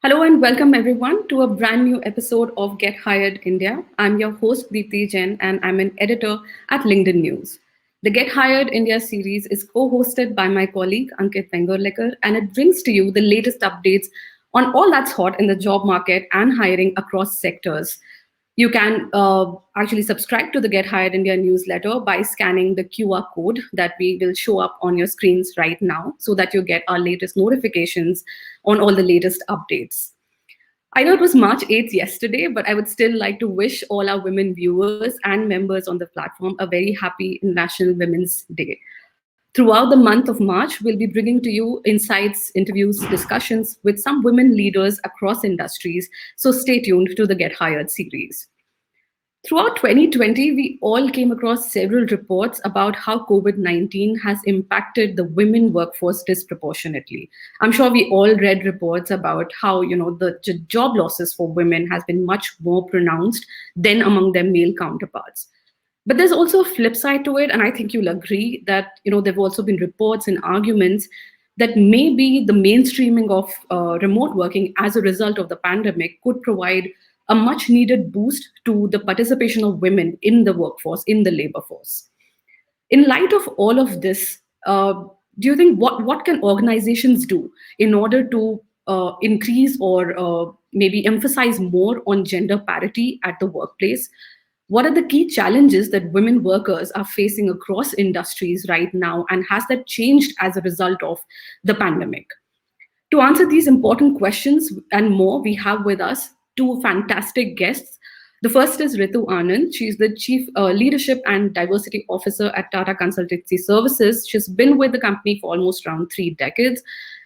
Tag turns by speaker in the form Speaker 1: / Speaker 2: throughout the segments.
Speaker 1: Hello and welcome everyone to a brand new episode of Get Hired India. I'm your host Deepti Jain and I'm an editor at LinkedIn News. The Get Hired India series is co-hosted by my colleague Ankit Pengorlekar and it brings to you the latest updates on all that's hot in the job market and hiring across sectors. You can actually subscribe to the Get Hired India newsletter by scanning the QR code that we will show up on your screens right now so that you get our latest notifications on all the latest updates. I know it was March 8th yesterday, but I would still like to wish all our women viewers and members on the platform a very happy International Women's Day. Throughout the month of March, we'll be bringing to you insights, interviews, discussions with some women leaders across industries. So stay tuned to the Get Hired series. Throughout 2020, we all came across several reports about how COVID 19 has impacted the women workforce disproportionately. I'm sure we all read reports about how, the job losses for women has been much more pronounced than among their male counterparts. But there's also a flip side to it, and I think you'll agree that, there have also been reports and arguments that maybe the mainstreaming of remote working as a result of the pandemic could provide a much needed boost to the participation of women in the workforce, in the labor force. In light of all of this, do you think what can organizations do in order to increase or maybe emphasize more on gender parity at the workplace? What are the key challenges that women workers are facing across industries right now, and has that changed as a result of the pandemic? To answer these important questions and more, we have with us two fantastic guests. The first is Ritu Anand. She's the Chief Leadership and Diversity Officer at Tata Consultancy Services. She's been with the company for almost around 3 decades.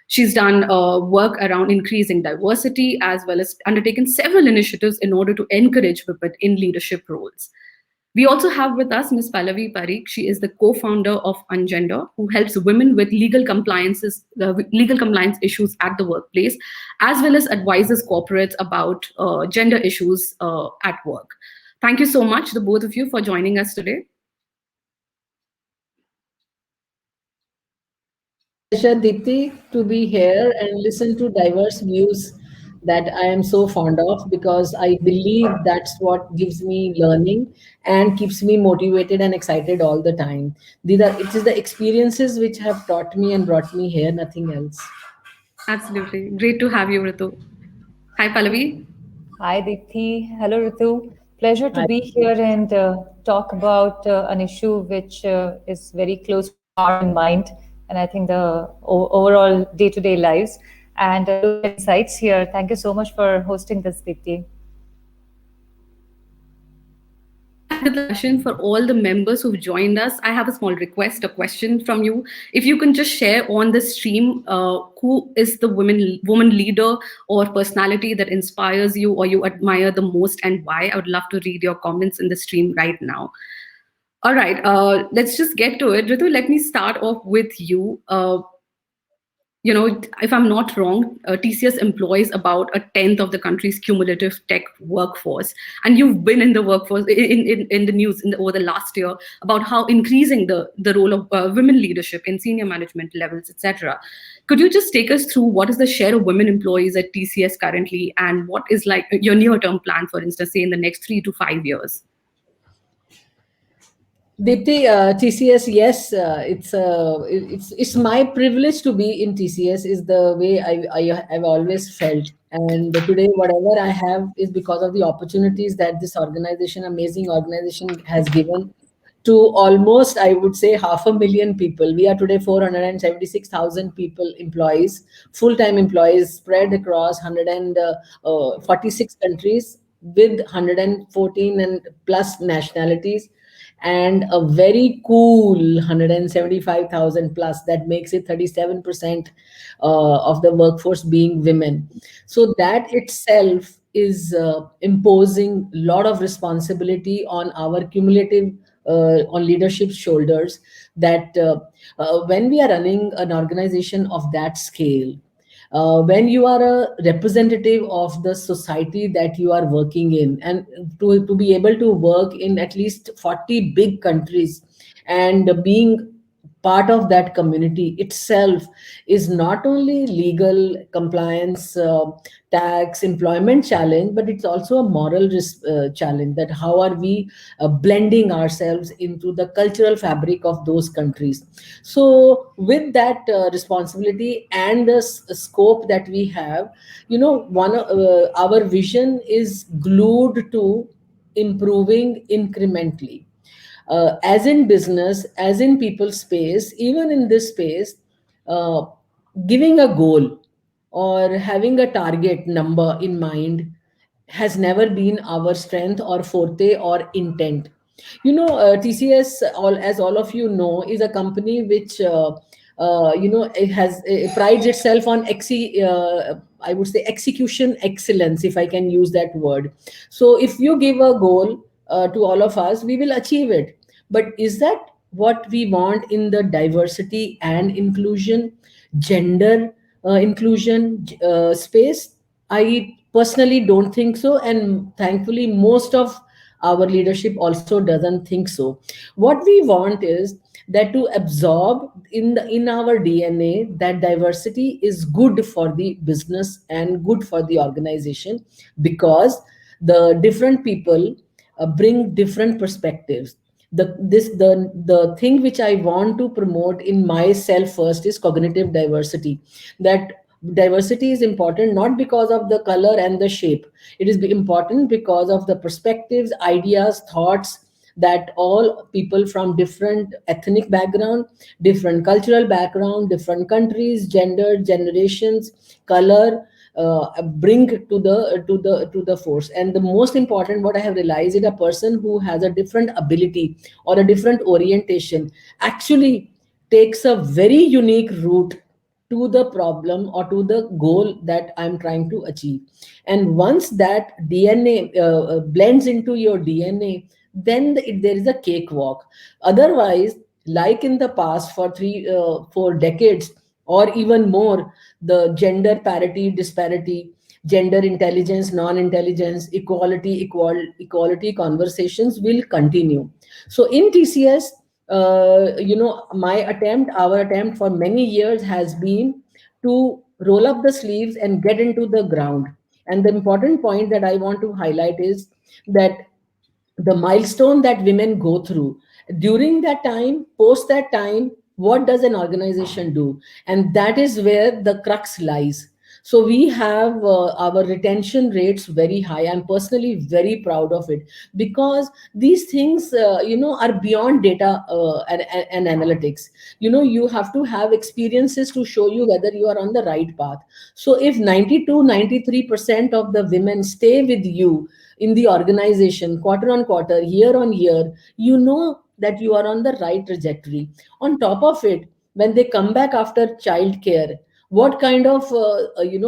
Speaker 1: She's done work around increasing diversity as well as undertaken several initiatives in order to encourage women in leadership roles. We also have with us Ms. Pallavi Parikh. She is the co-founder of Ungender, who helps women with legal compliance issues at the workplace, as well as advises corporates about gender issues at work. Thank you so much, the both of you, for joining us today.
Speaker 2: Pleasure, Deepti, to be here and listen to diverse views that I am so fond of because I believe that's what gives me learning and keeps me motivated and excited all the time. It is the experiences which have taught me and brought me here, nothing else.
Speaker 1: Absolutely. Great to have you, Ritu. Hi, Pallavi.
Speaker 3: Hi, Deepthi. Hello, Ritu. Pleasure to
Speaker 2: I,
Speaker 3: be here and talk about an issue which is very close to heart and mind, and I think the overall day-to-day lives. And look at insights here. Thank you so much for hosting this, Deepthi.
Speaker 1: And with the passion for all the members who've joined us, I have a small request, a question from you. If you can just share on the stream who is the woman leader or personality that inspires you or you admire the most and why. I would love to read your comments in the stream right now. All right, let's just get to it. Ritu, let me start off with you. If I'm not wrong, TCS employs about a tenth of the country's cumulative tech workforce. And you've been in the workforce, in the news over the last year about how increasing the role of women leadership in senior management levels, etc. Could you just take us through what is the share of women employees at TCS currently, and what is like your near-term plan, for instance, say in the next 3 to 5 years?
Speaker 2: Deepti, TCS, yes, it's my privilege to be in TCS. Is the way I've always felt, and today whatever I have is because of the opportunities that this organization, amazing organization, has given to almost, I would say, 500,000 people. We are today 476,000 people, employees, full-time employees spread across 146 countries with 114 and plus nationalities, and a very cool 175,000 plus, that makes it 37% of the workforce being women. So that itself is imposing a lot of responsibility on our cumulative on leadership's shoulders, that when we are running an organization of that scale, when you are a representative of the society that you are working in, and to be able to work in at least 40 big countries, and being part of that community itself is not only legal compliance, tax, employment challenge, but it's also a moral challenge, that how are we blending ourselves into the cultural fabric of those countries. So with that responsibility and the scope that we have, our vision is glued to improving incrementally, as in business, as in people space, even in this space. uh, Giving a goal or having a target number in mind has never been our strength or forte or intent. TCS, as all of you know, is a company which it prides itself on I would say execution excellence, if I can use that word. So if you give a goal to all of us, we will achieve it. But is that what we want in the diversity and inclusion, gender inclusion space? I personally don't think so, and thankfully, most of our leadership also doesn't think so. What we want is that to absorb in our DNA that diversity is good for the business and good for the organization, because the different people bring different perspectives. The thing which I want to promote in myself first is cognitive diversity. That diversity is important not because of the color and the shape. It is important because of the perspectives, ideas, thoughts, that all people from different ethnic background, different cultural background, different countries, gender, generations, color, bring to the force. And the most important, what I have realized, is a person who has a different ability or a different orientation actually takes a very unique route to the problem or to the goal that I'm trying to achieve. And once that DNA blends into your DNA, then there is a cakewalk. Otherwise, like in the past for 4 decades or even more, the gender parity, disparity, gender intelligence, non-intelligence, equality conversations will continue. So in TCS, our attempt for many years has been to roll up the sleeves and get into the ground. And the important point that I want to highlight is that the milestone that women go through during that time, post that time, what does an organization do? And that is where the crux lies. So we have our retention rates very high. I'm personally very proud of it, because these things are beyond data and analytics. You have to have experiences to show you whether you are on the right path. So if 92-93% of the women stay with you in the organization quarter on quarter, year on year, that you are on the right trajectory. On top of it, when they come back after childcare, what kind of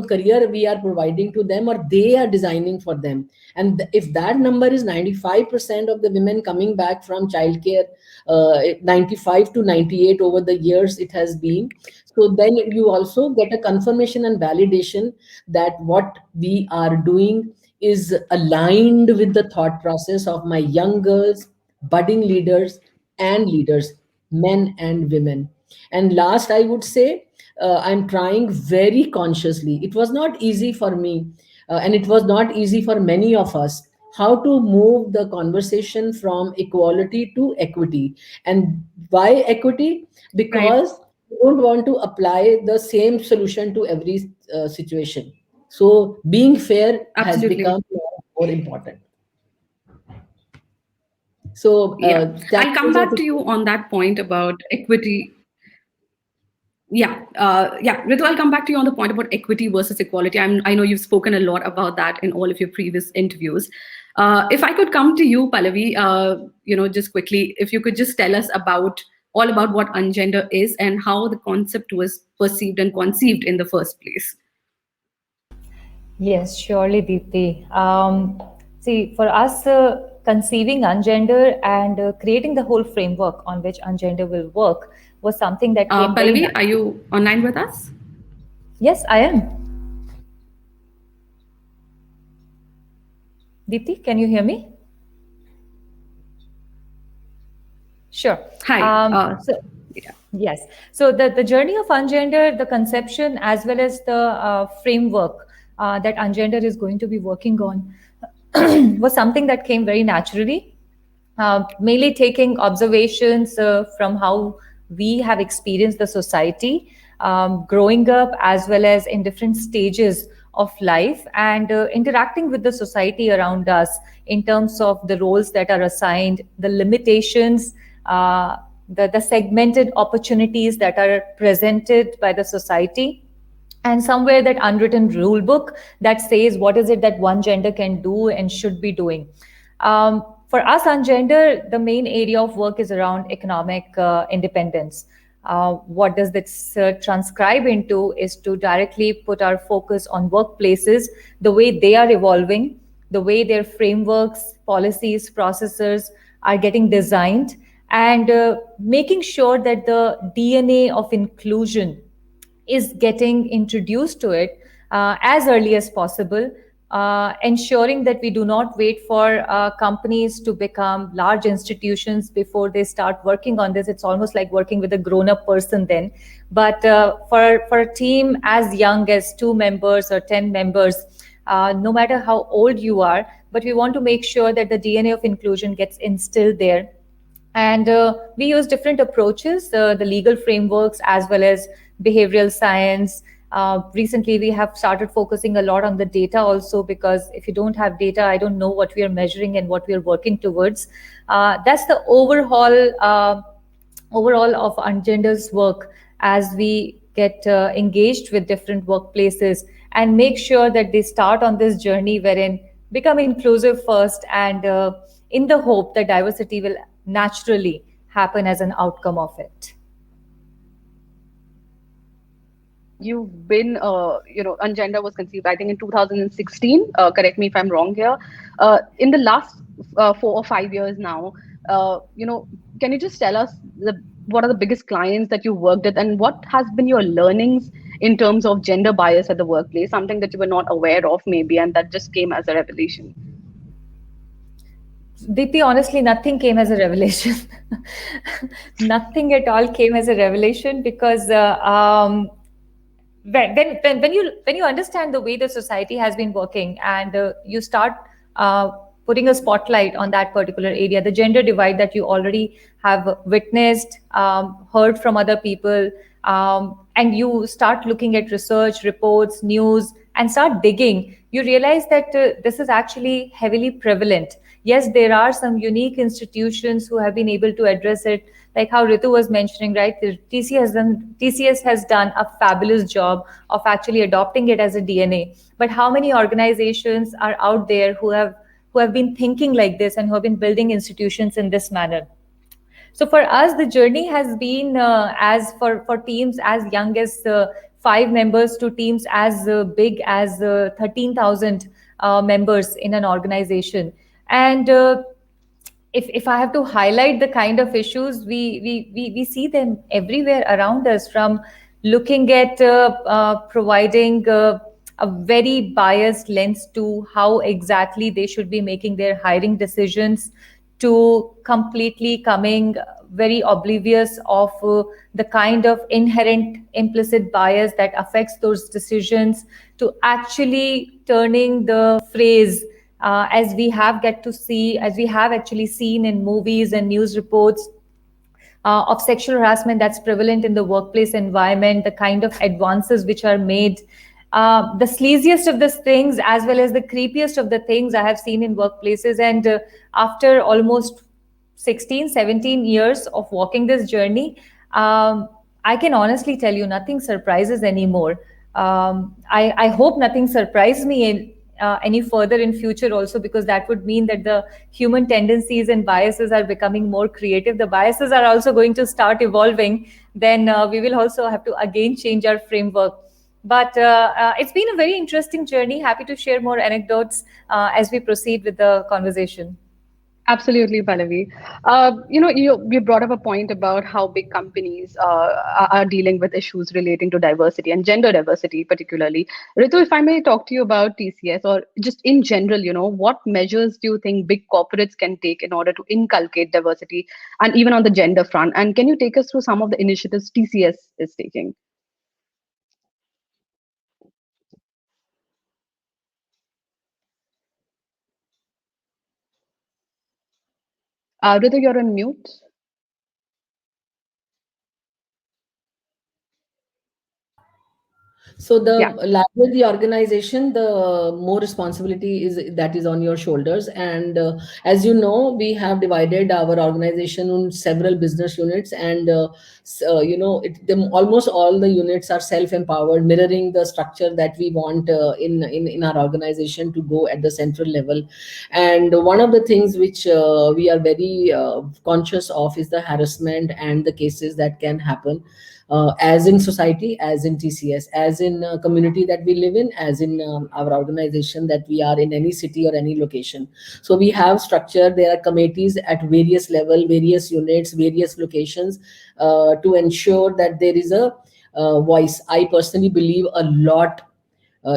Speaker 2: career we are providing to them or they are designing for them. And if that number is 95% of the women coming back from childcare, 95 to 98 over the years it has been, so then you also get a confirmation and validation that what we are doing is aligned with the thought process of my young girls, budding leaders, and leaders, men and women. And last, I would say, I'm trying very consciously. It was not easy for me, and it was not easy for many of us, how to move the conversation from equality to equity. And why equity?
Speaker 1: Right.
Speaker 2: Because we don't want to apply the same solution to every situation. So being fair has
Speaker 1: Absolutely.
Speaker 2: become more important. So
Speaker 1: Yeah.
Speaker 2: that
Speaker 1: I'll come
Speaker 2: is a
Speaker 1: back to you on that point about equity. Yeah, Ritu, I'll come back to you on the point about equity versus equality. I know you've spoken a lot about that in all of your previous interviews. If I could come to you, Pallavi, just quickly, if you could just tell us all about what ungender is and how the concept was perceived and conceived in the first place.
Speaker 3: Yes, surely, Deepti. See, for us, conceiving Ungender and creating the whole framework on which Ungender will work was something that came very
Speaker 1: Pallavi, are
Speaker 3: naturally.
Speaker 1: you online with us?
Speaker 3: Yes, I am. Deepti, can you hear me? Sure.
Speaker 1: Hi.
Speaker 3: So,
Speaker 1: Yeah.
Speaker 3: Yes. So the journey of Ungender, the conception as well as the framework that Ungender is going to be working on was something that came very naturally, mainly taking observations from how we have experienced the society growing up as well as in different stages of life, and interacting with the society around us in terms of the roles that are assigned, the limitations, the segmented opportunities that are presented by the society, and somewhere that unwritten rule book that says what is it that one gender can do and should be doing. For us on gender, the main area of work is around economic independence. What does this transcribe into is to directly put our focus on workplaces, the way they are evolving, the way their frameworks, policies, processes are getting designed, and making sure that the DNA of inclusion is getting introduced to it as early as possible, ensuring that we do not wait for companies to become large institutions before they start working on this. It's almost like working with a grown-up person then. But for a team as young as 2 members or 10 members, no matter how old you are, but we want to make sure that the DNA of inclusion gets instilled there. And we use different approaches, the legal frameworks as well as behavioral science. Recently, we have started focusing a lot on the data also, because if you don't have data, I don't know what we are measuring and what we are working towards. That's the overall of Ungender's work as we get engaged with different workplaces and make sure that they start on this journey wherein become inclusive first, and in the hope that diversity will naturally happen as an outcome of it.
Speaker 1: You've been, Ungender was conceived, I think, in 2016. Correct me if I'm wrong here. In the last 4 or 5 years now, can you just tell us what are the biggest clients that you worked with, and what has been your learnings in terms of gender bias at the workplace, something that you were not aware of maybe, and that just came as a revelation?
Speaker 3: Deepti, honestly, nothing came as a revelation. Nothing at all came as a revelation, because when you understand the way the society has been working, and you start putting a spotlight on that particular area, the gender divide that you already have witnessed, heard from other people, and you start looking at research reports, news, and start digging, you realize that this is actually heavily prevalent. Yes, there are some unique institutions who have been able to address it, like how Ritu was mentioning, right? The TCS has done a fabulous job of actually adopting it as a DNA. But how many organizations are out there who have been thinking like this and who have been building institutions in this manner? So for us, the journey has been as for teams as young as 5 members to teams as big as 13,000 members in an organization. And if I have to highlight the kind of issues, we see them everywhere around us, from looking at providing a very biased lens to how exactly they should be making their hiring decisions, to completely coming very oblivious of the kind of inherent implicit bias that affects those decisions, to actually turning the phrase, as we have actually seen in movies and news reports, of sexual harassment that's prevalent in the workplace environment, the kind of advances which are made. The sleaziest of the things as well as the creepiest of the things I have seen in workplaces. And after almost 16, 17 years of walking this journey, I can honestly tell you nothing surprises anymore. I hope nothing surprises me any further in future also, because that would mean that the human tendencies and biases are becoming more creative. The biases are also going to start evolving. Then we will also have to again change our framework. But it's been a very interesting journey. Happy to share more anecdotes as we proceed with the conversation.
Speaker 1: Absolutely, Pallavi. You brought up a point about how big companies are dealing with issues relating to diversity and gender diversity, particularly. Ritu, if I may talk to you about TCS or just in general, what measures do you think big corporates can take in order to inculcate diversity and even on the gender front? And can you take us through some of the initiatives TCS is taking? Ritu, you're on mute.
Speaker 2: So the
Speaker 1: Yeah.
Speaker 2: larger the organization, the more responsibility is on your shoulders. And as you know, we have divided our organization in several business units, and almost all the units are self-empowered, mirroring the structure that we want in our organization to go at the central level. And one of the things which we are very conscious of is the harassment and the cases that can happen, as in society, as in TCS, as in community that we live in, as in our organization that we are in any city or any location. So we have structure. There are committees at various level, various units, various locations, to ensure that there is a voice. I personally believe a lot.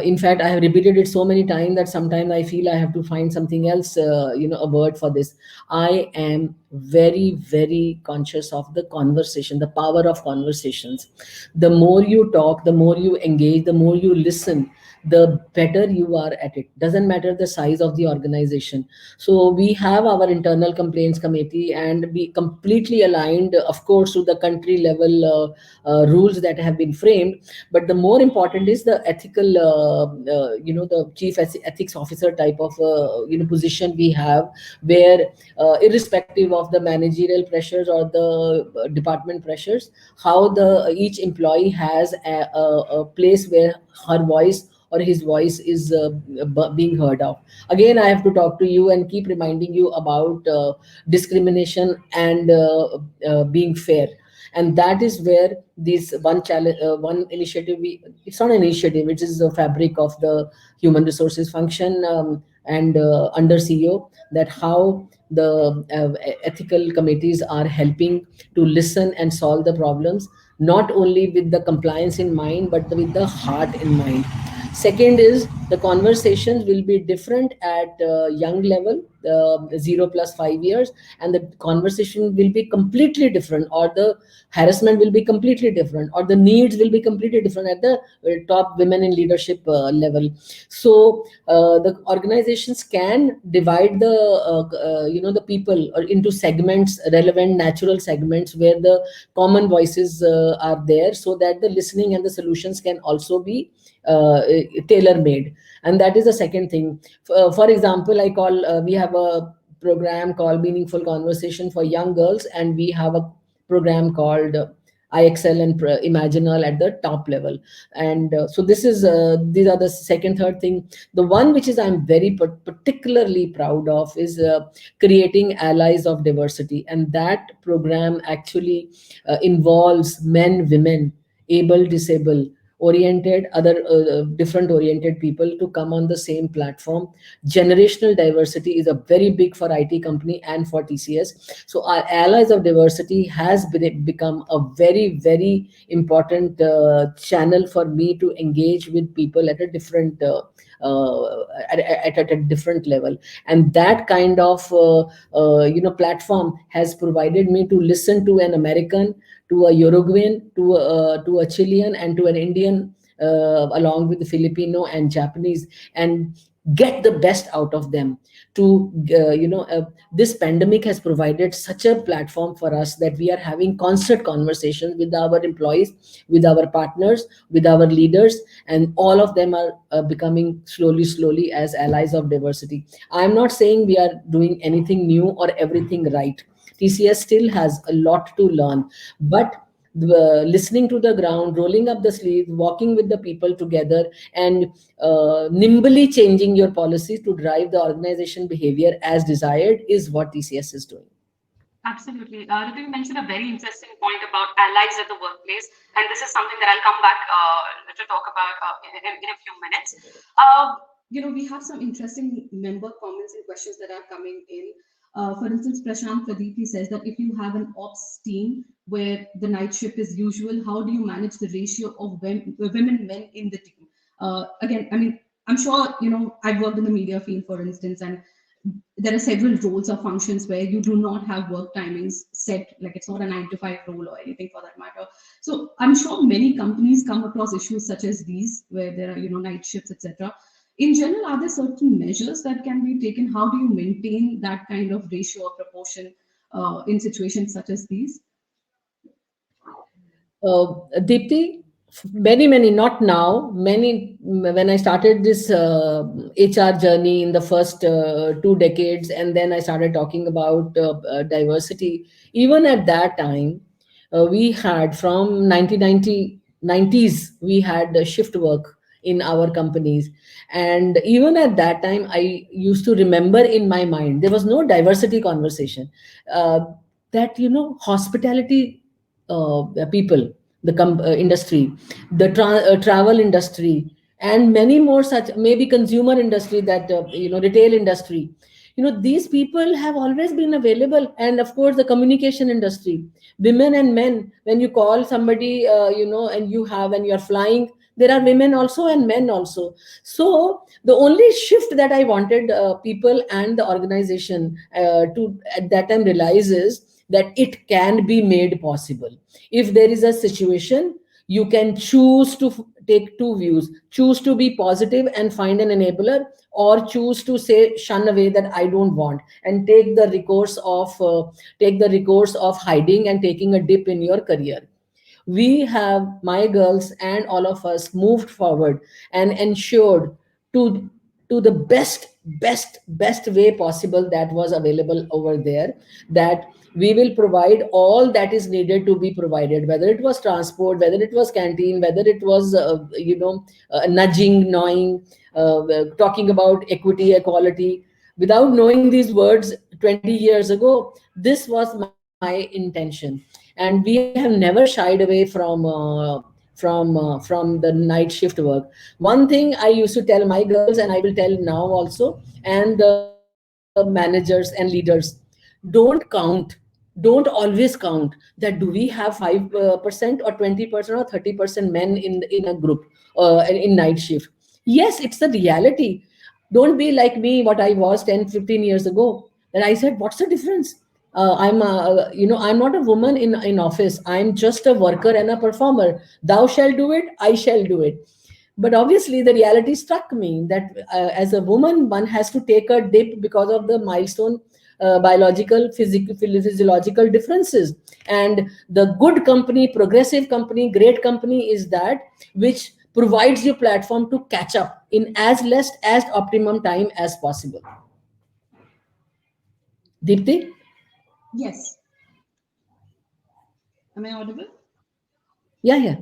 Speaker 2: In fact, I have repeated it so many times that sometimes I feel I have to find something else, a word for this. I am very, very conscious of the conversation, the power of conversations. The more you talk, the more you engage, the more you listen, the better you are at it. Doesn't matter the size of the organization. So we have our internal complaints committee, and we completely aligned, of course, to the country level rules that have been framed. But the more important is the ethical, the chief ethics officer type of position we have, where irrespective of the managerial pressures or the department pressures, how the each employee has a place where her voice or his voice is being heard of. Again, I have to talk to you and keep reminding you about discrimination and being fair. And that is where this one challenge, one initiative, it's not an initiative, it is the fabric of the human resources function, and under CEO, that how the ethical committees are helping to listen and solve the problems, not only with the compliance in mind, but with the heart in mind. Second is the conversations will be different at young level, 0 plus 5 years, and the conversation will be completely different, or the harassment will be completely different, or the needs will be completely different at the top women in leadership level. So the organizations can divide the the people or into segments, relevant natural segments, where the common voices are there, so that the listening and the solutions can also be tailor made. And that is the second thing. For example, we have a program called Meaningful Conversation for young girls, and we have a program called IXL and Imaginal at the top level. And so this is these are the second, third thing. The one which is I'm very particularly proud of is creating allies of diversity, and that program actually involves men, women, able, disabled, oriented, other different oriented people to come on the same platform. Generational diversity is a very big for IT company and for TCS. So our allies of diversity has become a very, very important channel for me to engage with people at a different at a different level. And that kind of platform has provided me to listen to an American, to a Uruguayan, to a Chilean, and to an Indian, along with the Filipino and Japanese, and get the best out of them. To this pandemic has provided such a platform for us that we are having constant conversations with our employees, with our partners, with our leaders, and all of them are becoming slowly as allies of diversity. I'm not saying we are doing anything new or everything right. TCS still has a lot to learn, but listening to the ground, rolling up the sleeves, walking with the people together, and nimbly changing your policies to drive the organization behavior as desired is what TCS is doing.
Speaker 1: Absolutely. Ritu, you mentioned a very interesting point about allies at the workplace, and this is something that I'll come back to talk about in a few minutes. We have some interesting member comments and questions that are coming in. For instance, Prashant Pradeep, he says that if you have an ops team where the night shift is usual, how do you manage the ratio of women men in the team? Again, I mean, I'm sure, you know, I've worked in the media field, for instance, and there are several roles or functions where you do not have work timings set, like it's not a 9 to 5 role or anything for that matter. So I'm sure many companies come across issues such as these where there are, you know, night shifts, etc. In general, are there certain measures that can be taken? How do you maintain that kind of ratio or proportion in situations such as these?
Speaker 2: Deepti, many, not now, many, when I started this HR journey in the first 2 decades, and then I started talking about diversity, even at that time, we had from 1990s, we had shift work in our companies. And even at that time, I used to remember in my mind, there was no diversity conversation. Uh, that, you know, hospitality people, the industry, the travel industry, and many more such, maybe consumer industry, that you know, retail industry, you know, these people have always been available. And of course the communication industry, women and men, when you call somebody, you know, and you have, and you're flying, there are women also and men also. So the only shift that I wanted people and the organization to at that time realize is that it can be made possible. If there is a situation, you can choose to take two views, choose to be positive and find an enabler, or choose to say shun away, that I don't want, and take the recourse of hiding and taking a dip in your career. We have, my girls and all of us, moved forward and ensured to the best way possible that was available over there, that we will provide all that is needed to be provided, whether it was transport, whether it was canteen, whether it was you know, nudging, gnawing, talking about equity, equality. Without knowing these words 20 years ago, this was my intention. And we have never shied away from the night shift work. One thing I used to tell my girls, and I will tell now also, and the managers and leaders, don't count, don't always count that do we have 5% or 20% or 30% men in a group in night shift. Yes, it's the reality. Don't be like me, what I was 10, 15 years ago, that I said, what's the difference? I'm you know, I'm not a woman in office, I'm just a worker and a performer. Thou shall do it, I shall do it. But obviously the reality struck me that as a woman, one has to take a dip because of the milestone biological, physical, physiological differences. And the good company, progressive company, great company is that which provides you platform to catch up in as less as optimum time as possible. Deepti?
Speaker 1: Yes. Am I audible?
Speaker 2: Yeah.
Speaker 1: Yeah.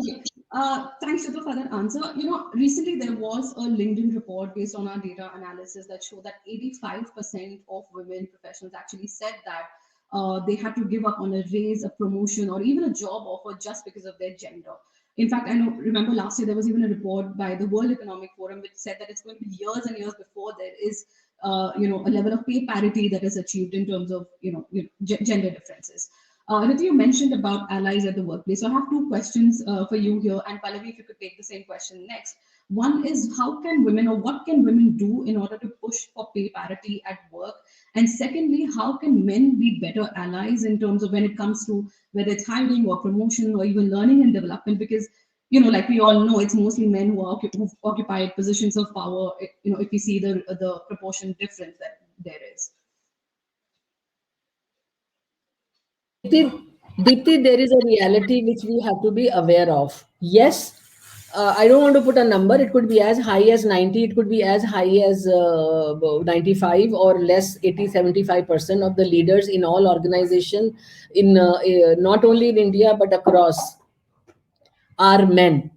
Speaker 1: Okay. Thanks, Shubha, for that answer. You know, recently there was a LinkedIn report based on our data analysis that showed that 85% of women professionals actually said that they had to give up on a raise, a promotion, or even a job offer just because of their gender. In fact, I know, remember last year there was even a report by the World Economic Forum which said that it's going to be years and years before there is, you know, a level of pay parity that is achieved in terms of, gender differences. Ritu, you mentioned about allies at the workplace. So I have two questions for you here. And Pallavi, if you could take the same question next. One is, how can women, or what can women do in order to push for pay parity at work? And secondly, how can men be better allies in terms of when it comes to whether it's hiring or promotion or even learning and development? Because, you know, like we all know, it's mostly men who've occupied positions of power, you know, if you see the proportion difference that there is.
Speaker 2: Deepti, there is a reality which we have to be aware of. Yes, I don't want to put a number. It could be as high as 90, it could be as high as 95, or less 80, 75% of the leaders in all organizations, in not only in India but across, are men.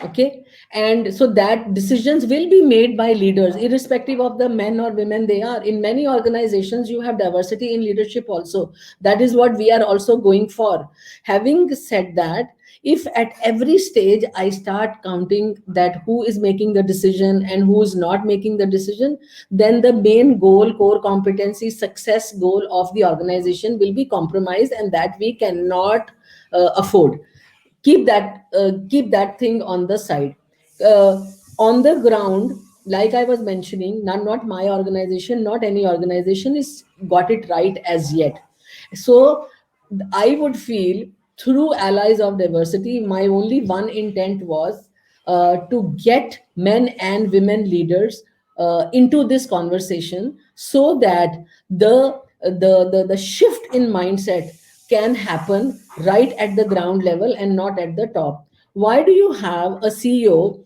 Speaker 2: Okay, and so that decisions will be made by leaders irrespective of the men or women they are. In many organizations you have diversity in leadership also. That is what we are also going for. Having said that, If at every stage I start counting that who is making the decision and who is not making the decision, then the main goal, core competency, success goal of the organization will be compromised, and that we cannot afford. Keep that thing on the side. uh, on the ground, like I was mentioning, not my organization, not any organization is got it right as yet. So I would feel, through Allies of Diversity, my only one intent was to get men and women leaders into this conversation, so that the shift in mindset can happen right at the ground level and not at the top. Why do you have a CEO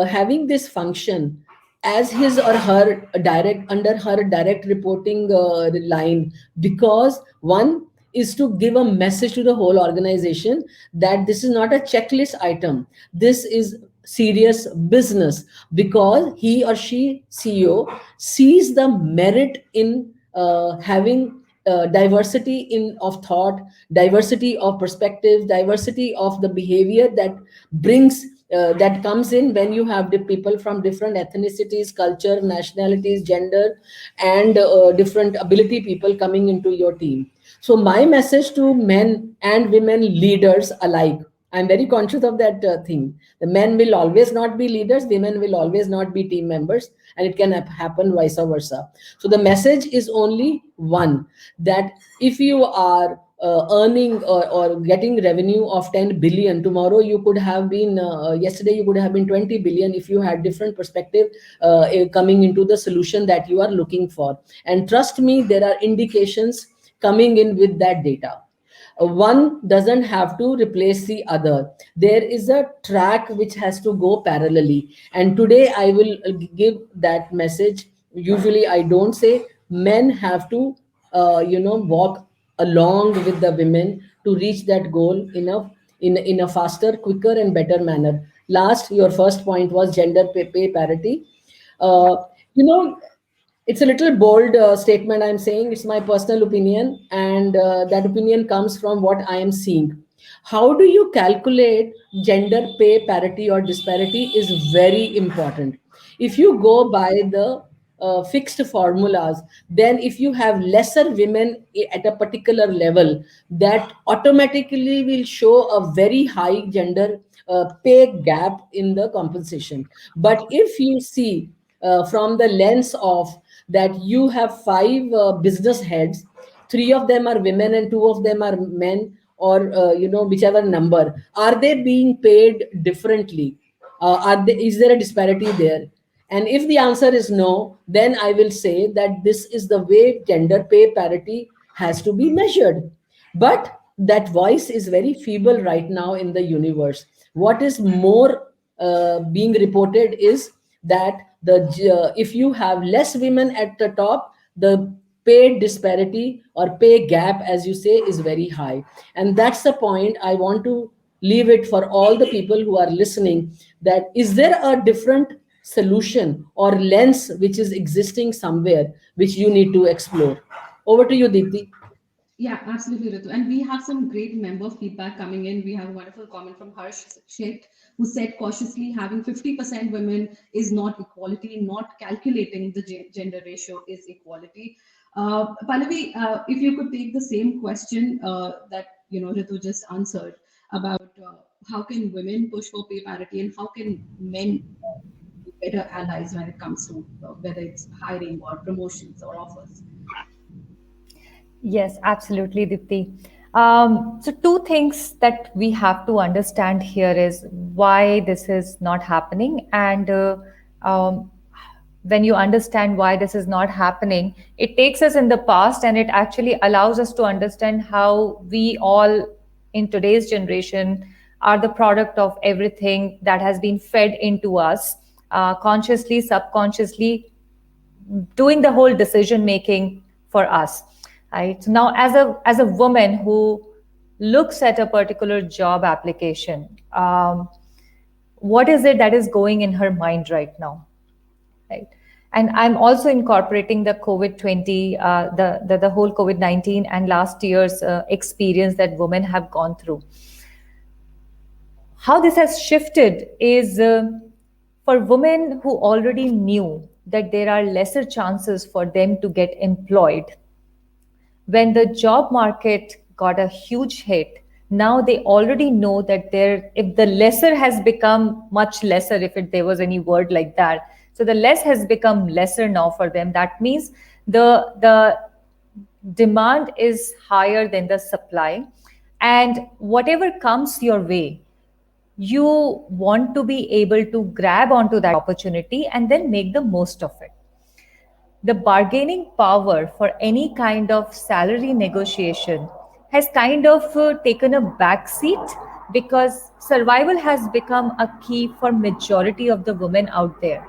Speaker 2: having this function as his or her direct, under her direct reporting line? Because one is to give a message to the whole organization that this is not a checklist item, this is serious business, because he or she CEO sees the merit in having diversity in of thought, diversity of perspective, diversity of the behavior that brings that comes in when you have the people from different ethnicities, culture, nationalities, gender, and different ability people coming into your team. So my message to men and women leaders alike, I'm very conscious of that thing. The men will always not be leaders, women will always not be team members, and it can happen vice versa. So the message is only one, that if you are earning or getting revenue of 10 billion, tomorrow you could have been, yesterday you could have been 20 billion, if you had different perspective coming into the solution that you are looking for. And trust me, there are indications coming in with that data. One doesn't have to replace the other. There is a track which has to go parallelly. And today I will give that message. Usually I don't say men have to, walk along with the women to reach that goal in a faster, quicker, and better manner. Last, your first point was gender pay parity. Uh, you know, it's a little bold statement I'm saying. It's my personal opinion, and that opinion comes from what I am seeing. How do you calculate gender pay parity or disparity is very important. If you go by the fixed formulas, then if you have lesser women at a particular level, that automatically will show a very high gender pay gap in the compensation. But if you see from the lens of that, you have five business heads, three of them are women and two of them are men, or whichever number, are they being paid differently? Is there a disparity there? And if the answer is no, then I will say that this is the way gender pay parity has to be measured. But that voice is very feeble right now in the universe. What is more being reported is that if you have less women at the top, the pay disparity or pay gap, as you say, is very high. And that's the point I want to leave it for all the people who are listening, that is there a different solution or lens which is existing somewhere which you need to explore? Over to you, Deepti.
Speaker 1: Yeah, absolutely, Ritu. And we have some great member feedback coming in. We have a wonderful comment from Harsh Sheikh, who said cautiously having 50% women is not equality, not calculating the gender ratio is equality. Pallavi, if you could take the same question that Ritu just answered about how can women push for pay parity and how can men be better allies when it comes to whether it's hiring or promotions or offers.
Speaker 3: Yes, absolutely, Dipti. So two things that we have to understand here is why this is not happening, and um, when you understand why this is not happening, it takes us in the past and it actually allows us to understand how we all in today's generation are the product of everything that has been fed into us, consciously, subconsciously, doing the whole decision making for us, right? So now as a woman who looks at a particular job application, what is it that is going in her mind right now, right? And I'm also incorporating the COVID-20, the whole COVID-19 and last year's experience that women have gone through. How this has shifted is for women who already knew that there are lesser chances for them to get employed. When the job market got a huge hit, now they already know that if the lesser has become much lesser, there was any word like that, so the less has become lesser now for them. That means the demand is higher than the supply, and whatever comes your way, you want to be able to grab onto that opportunity and then make the most of it. The bargaining power for any kind of salary negotiation has kind of taken a back seat, because survival has become a key for majority of the women out there.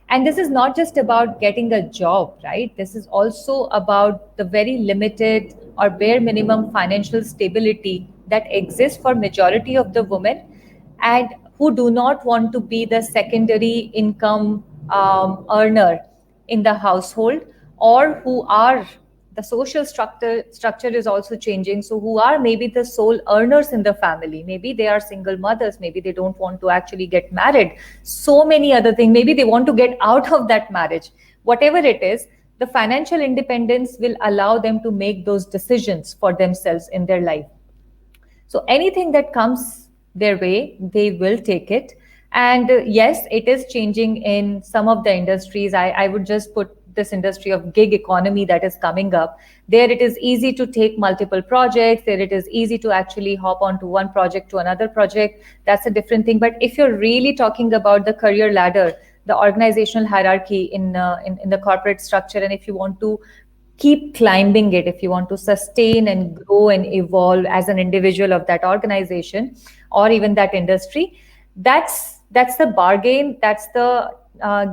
Speaker 3: And this is not just about getting a job, right? This is also about the very limited or bare minimum financial stability that exists for majority of the women, and who do not want to be the secondary income earner in the household, or who are, the social structure is also changing, so who are maybe the sole earners in the family. Maybe they are single mothers, maybe they don't want to actually get married, so many other things, maybe they want to get out of that marriage. Whatever it is, the financial independence will allow them to make those decisions for themselves in their life. So anything that comes their way, they will take it. And yes, it is changing in some of the industries. I would just put this industry of gig economy that is coming up. There it is easy to take multiple projects. There it is easy to actually hop onto one project to another project. That's a different thing. But if you're really talking about the career ladder, the organizational hierarchy in the corporate structure, and if you want to keep climbing it, if you want to sustain and grow and evolve as an individual of that organization or even that industry, that's the bargain, that's the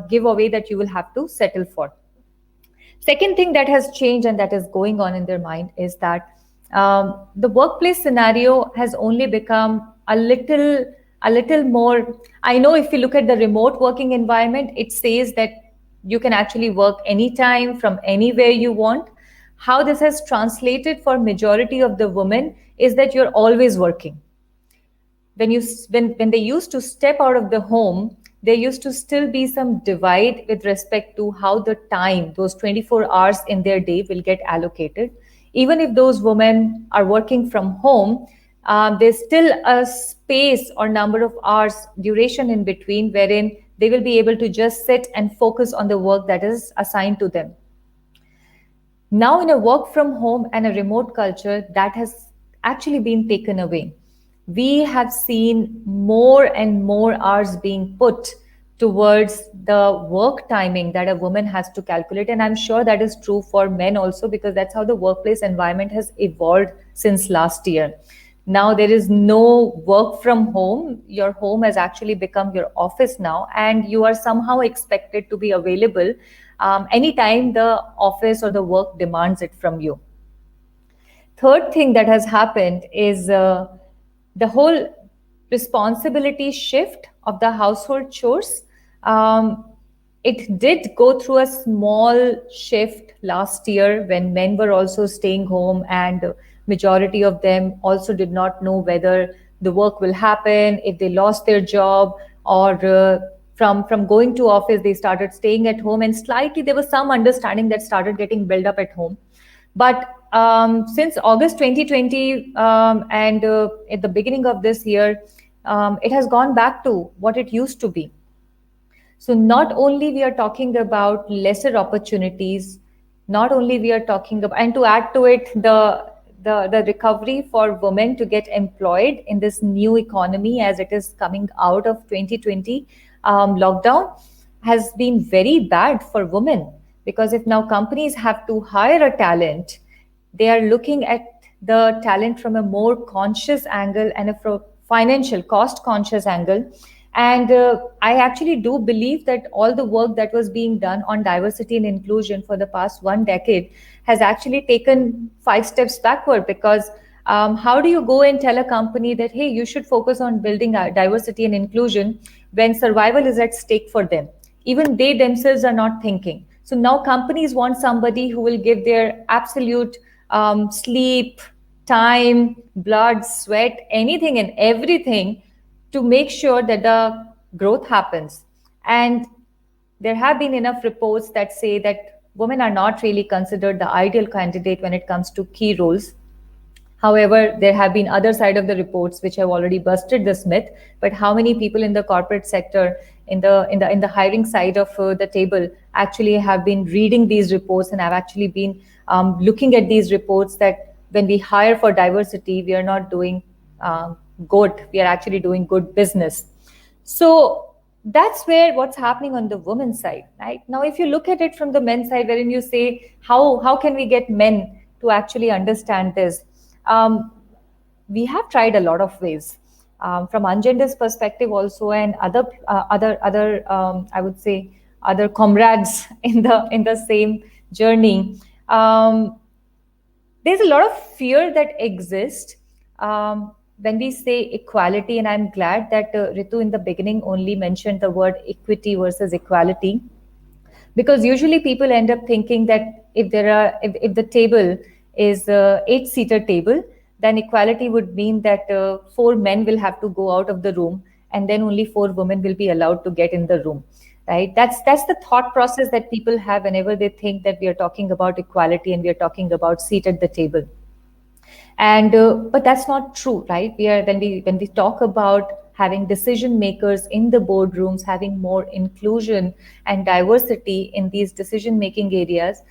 Speaker 3: giveaway that you will have to settle for. Second thing that has changed and that is going on in their mind is that the workplace scenario has only become a little more. I know if you look at the remote working environment, it says that you can actually work anytime from anywhere you want. How this has translated for majority of the women is that you're always working. When they used to step out of the home, there used to still be some divide with respect to how the time, those 24 hours in their day, will get allocated. Even if those women are working from home, there's still a space or number of hours duration in between wherein they will be able to just sit and focus on the work that is assigned to them. Now, in a work from home and a remote culture, that has actually been taken away. We have seen more and more hours being put towards the work timing that a woman has to calculate. And I'm sure that is true for men also, because that's how the workplace environment has evolved since last year. Now there is no work from home. Your home has actually become your office now, and you are somehow expected to be available anytime the office or the work demands it from you. Third thing that has happened is the whole responsibility shift of the household chores. It did go through a small shift last year when men were also staying home, and majority of them also did not know whether the work will happen, if they lost their job, or from going to office, they started staying at home, and slightly there was some understanding that started getting built up at home. But since August 2020 and at the beginning of this year, it has gone back to what it used to be. So not only we are talking about lesser opportunities, not only we are talking about, and to add to it, the recovery for women to get employed in this new economy as it is coming out of 2020 lockdown has been very bad for women. Because if now companies have to hire a talent, they are looking at the talent from a more conscious angle and a financial cost conscious angle. And I actually do believe that all the work that was being done on diversity and inclusion for the past 1 decade has actually taken 5 steps backward. Because how do you go and tell a company that, hey, you should focus on building diversity and inclusion when survival is at stake for them? Even they themselves are not thinking. So now companies want somebody who will give their absolute sleep, time, blood, sweat, anything and everything to make sure that the growth happens. And there have been enough reports that say that women are not really considered the ideal candidate when it comes to key roles. However, there have been other side of the reports which have already busted this myth. But how many people in the corporate sector, in the hiring side of the table, actually have been reading these reports and have actually been looking at these reports that when we hire for diversity, we are not doing good. We are actually doing good business. So that's where what's happening on the women's side, right? Now, if you look at it from the men's side, wherein you say, how can we get men to actually understand this? We have tried a lot of ways. From Ungender's perspective also, and other I would say other comrades in the same journey. There's a lot of fear that exists when we say equality, and I'm glad that Ritu in the beginning only mentioned the word equity versus equality, because usually people end up thinking that if the table is a 8-seater table, then equality would mean that 4 men will have to go out of the room, and then only 4 women will be allowed to get in the room, right? That's the thought process that people have whenever they think that we are talking about equality and we are talking about seat at the table. And but that's not true, right? When we talk about having decision makers in the boardrooms, having more inclusion and diversity in these decision making areas,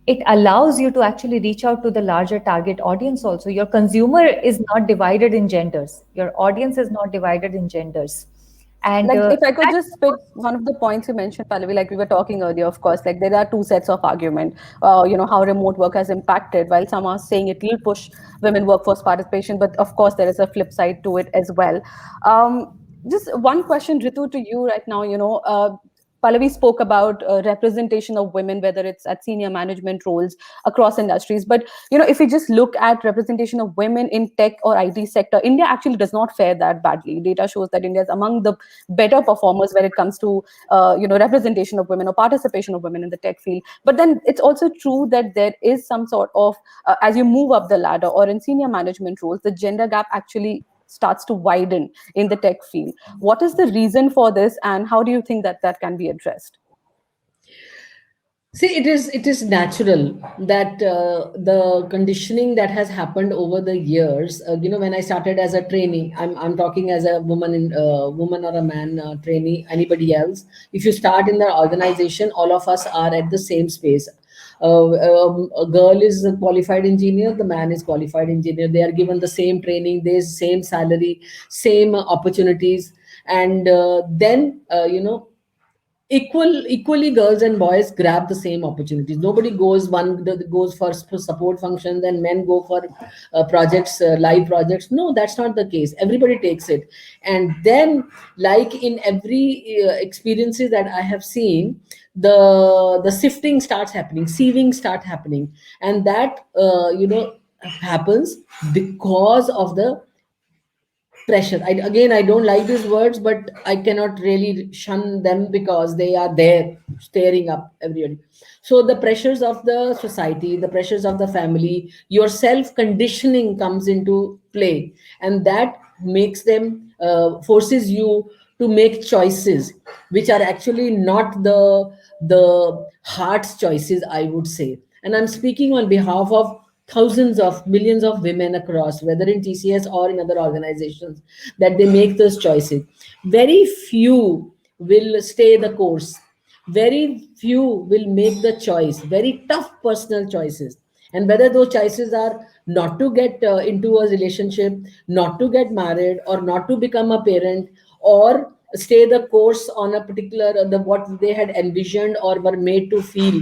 Speaker 3: it allows you to actually reach out to the larger target audience also. Your consumer is not divided in genders. Your audience is not divided in genders. And
Speaker 1: Like, if I could just pick one of the points you mentioned, Pallavi, like we were talking earlier, of course, like there are two sets of argument. How remote work has impacted, while some are saying it will push women workforce participation, but of course there is a flip side to it as well. Just one question, Ritu, to you right now. Pallavi spoke about representation of women, whether it's at senior management roles across industries. But if we just look at representation of women in tech or IT sector, India actually does not fare that badly. Data shows that India is among the better performers when it comes to representation of women or participation of women in the tech field. But then it's also true that there is some sort of as you move up the ladder or in senior management roles, the gender gap actually starts to widen in the tech field. What is the reason for this, and how do you think that can be addressed?
Speaker 2: See, it is natural that the conditioning that has happened over the years. When I started as a trainee, I'm talking as a woman or a man trainee, anybody else. If you start in the organization, all of us are at the same space. A girl is a qualified engineer, the man is qualified engineer. They are given the same training, there's same salary, same opportunities, and then equally girls and boys grab the same opportunities. Nobody goes for support functions and men go for projects, live projects. No, that's not the case. Everybody takes it. And then, like in every experiences that I have seen, the sifting starts happening, sieving start happening, and that happens because of the pressure. I don't like these words, but I cannot really shun them because they are there staring up everybody. So the pressures of the society, the pressures of the family, your self conditioning comes into play, and that makes them forces you to make choices which are actually not the heart's choices, I would say. And I'm speaking on behalf of thousands of millions of women across, whether in TCS or in other organizations, that they make those choices. Very few will stay the course. Very few will make the choice. Very tough personal choices. And whether those choices are not to get into a relationship, not to get married, or not to become a parent, or stay the course on a particular what they had envisioned or were made to feel,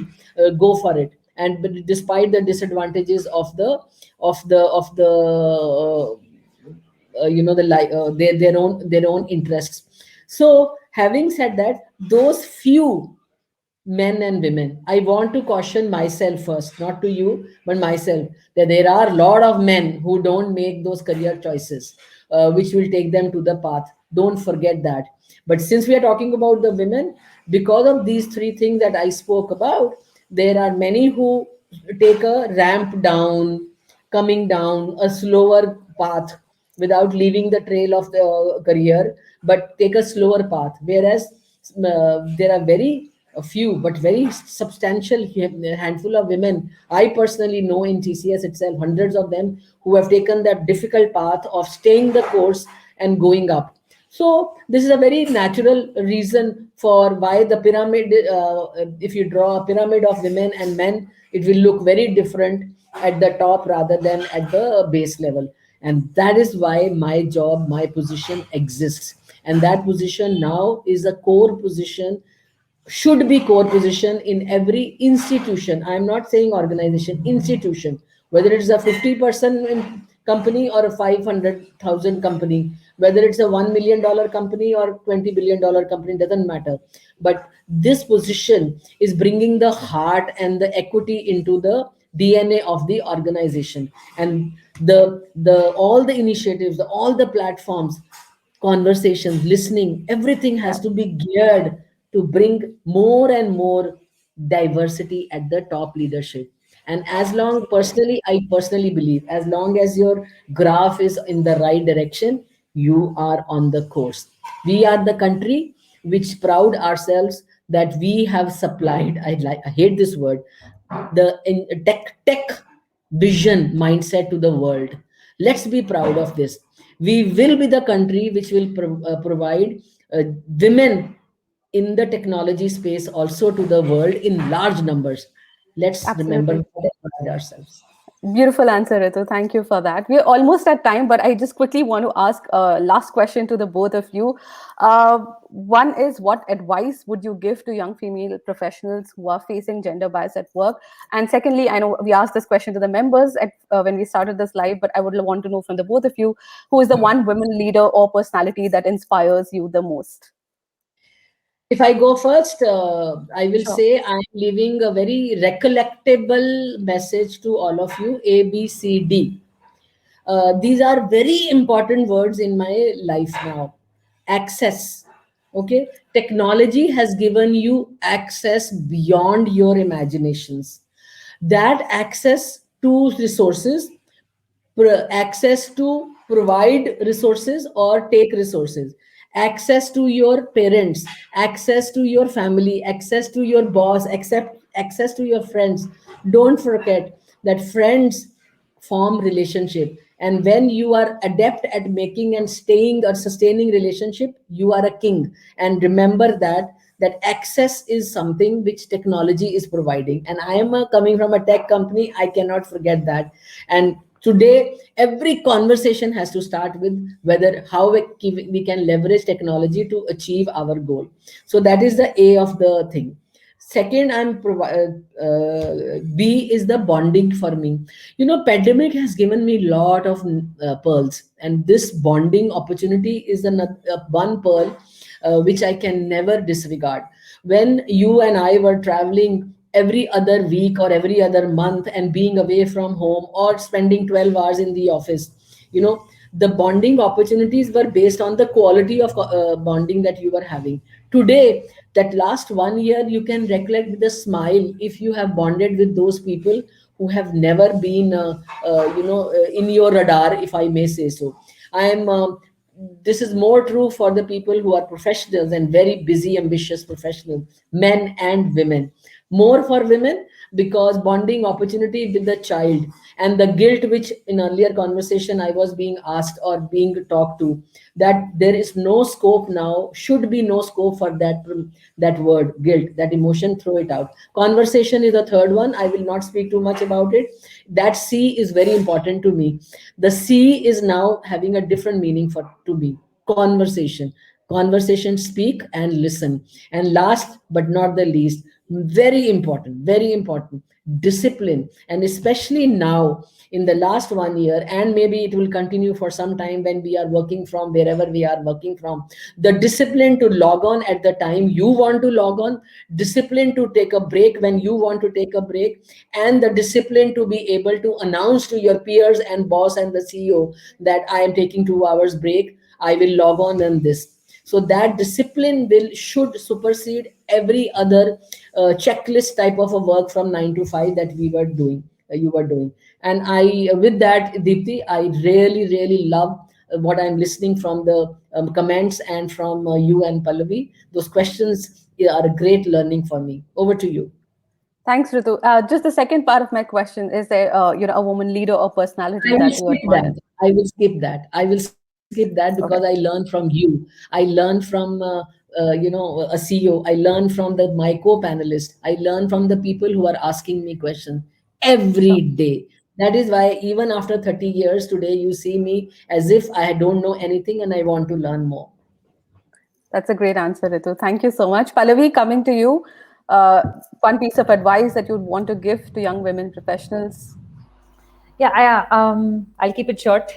Speaker 2: go for it. And but despite the disadvantages of the their own interests. So having said that, those few men and women, I want to caution myself first, not to you but myself, that there are a lot of men who don't make those career choices which will take them to the path. Don't forget that. But since we are talking about the women, because of these three things that I spoke about, there are many who take a ramp down coming down a slower path without leaving the trail of the career, but take a slower path. Whereas there are very few but very substantial handful of women I personally know in TCS itself, hundreds of them, who have taken that difficult path of staying the course and going up. So this is a very natural reason for why the pyramid, if you draw a pyramid of women and men, it will look very different at the top rather than at the base level. And that is why my job, my position exists. And that position now is a core position, should be core position in every institution. I'm not saying organization, institution, whether it's a 50% company or a 500,000 company, whether it's a $1 million company or $20 billion company, doesn't matter. But this position is bringing the heart and the equity into the DNA of the organization. And the all the initiatives, all the platforms, conversations, listening, everything has to be geared to bring more and more diversity at the top leadership. And as long, personally, I personally believe, as long as your graph is in the right direction, you are on the course. We are the country which proud ourselves that we have supplied, I hate this word, the tech vision mindset to the world. Let's be proud of this. We will be the country which will provide women in the technology space also to the world in large numbers. Let's remember
Speaker 1: Absolutely.
Speaker 2: ourselves.
Speaker 1: Beautiful answer, Ritu. Thank you for that. We're almost at time, but I just quickly want to ask a last question to the both of you. One is, what advice would you give to young female professionals who are facing gender bias at work? And secondly, I know we asked this question to the members when we started this live, but I would want to know from the both of you, who is the one women leader or personality that inspires you the most?
Speaker 2: If I go first, I will
Speaker 1: Sure.
Speaker 2: say I'm leaving a very recollectable message to all of you: A, B, C, D. These are very important words in my life now. Access. Okay. Technology has given you access beyond your imaginations. That access to resources, access to provide resources or take resources, access to your parents, access to your family, access to your boss, accept access to your friends. Don't forget that friends form relationship, and when you are adept at making and staying or sustaining relationship, you are a king. And remember that access is something which technology is providing, and I am coming from a tech company, I cannot forget that. And today every conversation has to start with whether how we can leverage technology to achieve our goal. So that is the A of the thing. Second, B is the bonding for me. You know, pandemic has given me lot of pearls, and this bonding opportunity is one pearl which I can never disregard. When you and I were traveling every other week or every other month and being away from home or spending 12 hours in the office, you know, the bonding opportunities were based on the quality of bonding that you were having. Today, that last 1 year, you can recollect with a smile if you have bonded with those people who have never been in your radar, if I may say so. I am This is more true for the people who are professionals and very busy, ambitious professionals, men and women. More for women, because bonding opportunity with the child and the guilt, which in earlier conversation I was being asked or being talked to, that there is no scope now, should be no scope for that word guilt, that emotion, throw it out. Conversation is the third one. I will not speak too much about it. That C is very important to me. The C is now having a different meaning for to me. Conversation. Conversation, speak and listen. And last but not the least, very important, discipline. And especially now in the last 1 year, and maybe it will continue for some time when we are working from wherever we are working from, the discipline to log on at the time you want to log on, discipline to take a break when you want to take a break, and the discipline to be able to announce to your peers and boss and the CEO that I am taking 2 hours break, I will log on and this. So that discipline should supersede every other checklist type of a work from 9 to 5 that we were doing. you were doing. And with that, Deepti, I really love what I'm listening from the comments and from you and Pallavi. Those questions are a great learning for me. Over to you.
Speaker 1: Thanks, Ritu. Just the second part of my question, is there, a woman leader or personality
Speaker 2: I will
Speaker 1: that you
Speaker 2: skip
Speaker 1: admire?
Speaker 2: that. I will skip that. I will skip that because I
Speaker 1: Okay.
Speaker 2: learn from you. I learn from a CEO. I learn from my co-panelist. I learn from the people who are asking me questions
Speaker 1: Sure.
Speaker 2: every day. That is why even after 30 years today, you see me as if I don't know anything and I want to learn more.
Speaker 1: That's a great answer, Ritu. Thank you so much. Pallavi, coming to you, uh, one piece of advice that you'd want to give to young women professionals.
Speaker 3: Yeah, I'll keep it short.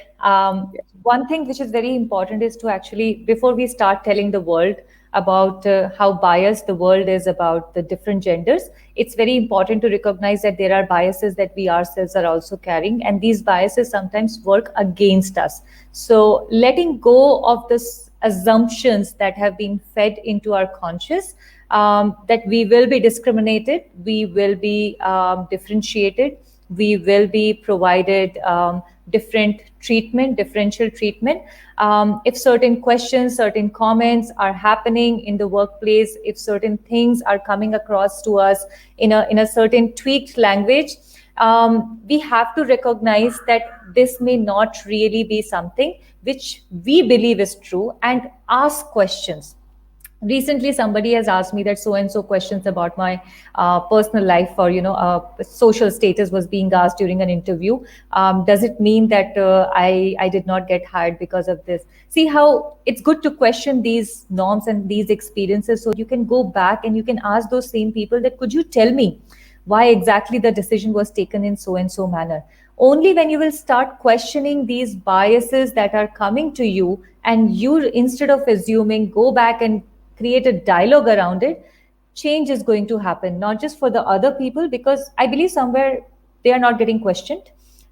Speaker 3: One thing which is very important is to actually, before we start telling the world about how biased the world is about the different genders, it's very important to recognize that there are biases that we ourselves are also carrying, and these biases sometimes work against us. So, letting go of this assumptions that have been fed into our conscious, that we will be discriminated, we will be differentiated, we will be provided different treatment, differential treatment. If certain questions, certain comments are happening in the workplace, if certain things are coming across to us in a certain tweaked language, we have to recognize that this may not really be something which we believe is true, and ask questions. Recently somebody has asked me that so and so questions about my personal life, or social status was being asked during an interview. Does it mean that I did not get hired because of this? See how it's good to question these norms and these experiences, so you can go back and you can ask those same people that could you tell me why exactly the decision was taken in so and so manner. Only when you will start questioning these biases that are coming to you, and you, instead of assuming, go back and create a dialogue around it, change is going to happen, not just for the other people, because I believe somewhere they are not getting questioned,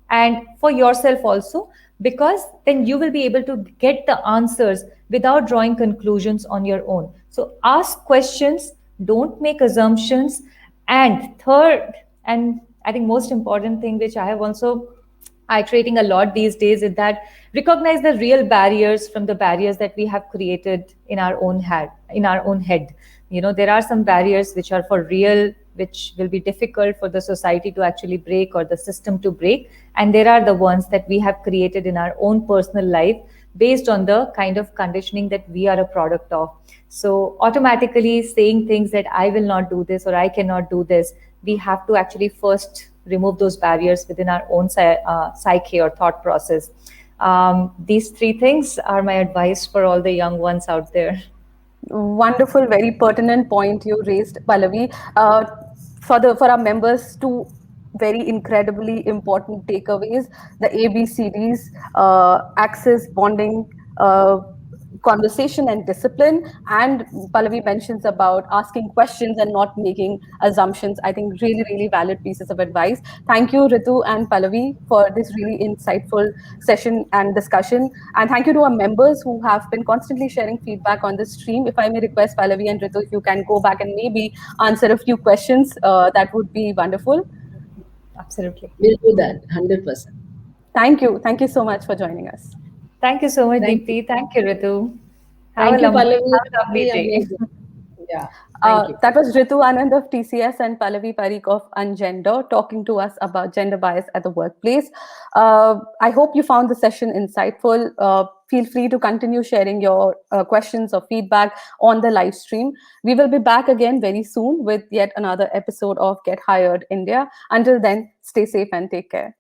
Speaker 3: and for yourself also, because then you will be able to get the answers without drawing conclusions on your own. So ask questions, don't make assumptions. And third, and I think most important thing which I have also iterating a lot these days, is that recognize the real barriers from the barriers that we have created in our own head. There are some barriers which are for real, which will be difficult for the society to actually break or the system to break, and there are the ones that we have created in our own personal life based on the kind of conditioning that we are a product of. So automatically saying things that I will not do this or I cannot do this, we have to actually first remove those barriers within our own psyche or thought process. These three things are my advice for all the young ones out there.
Speaker 1: Wonderful, very pertinent point you raised, Pallavi. For our members, two very incredibly important takeaways: the ABCDs, access, bonding, conversation, and discipline. And Pallavi mentions about asking questions and not making assumptions. I think really valid pieces of advice. Thank you, Ritu and Pallavi, for this really insightful session and discussion. And thank you to our members who have been constantly sharing feedback on this stream. If I may request, Pallavi and Ritu, if you can go back and maybe answer a few questions, that would be wonderful.
Speaker 3: Absolutely.
Speaker 2: We'll do that 100%.
Speaker 1: Thank you. Thank you so much for joining us.
Speaker 3: Thank you so much,
Speaker 2: Thank you.
Speaker 3: Deepti. Thank you, Ritu.
Speaker 2: Thank you, Pallavi.
Speaker 3: Have a lovely day.
Speaker 2: Amazing. Yeah. Thank you.
Speaker 1: That was Ritu Anand of TCS and Pallavi Parikh of Ungender talking to us about gender bias at the workplace. I hope you found the session insightful. Feel free to continue sharing your questions or feedback on the live stream. We will be back again very soon with yet another episode of Get Hired India. Until then, stay safe and take care.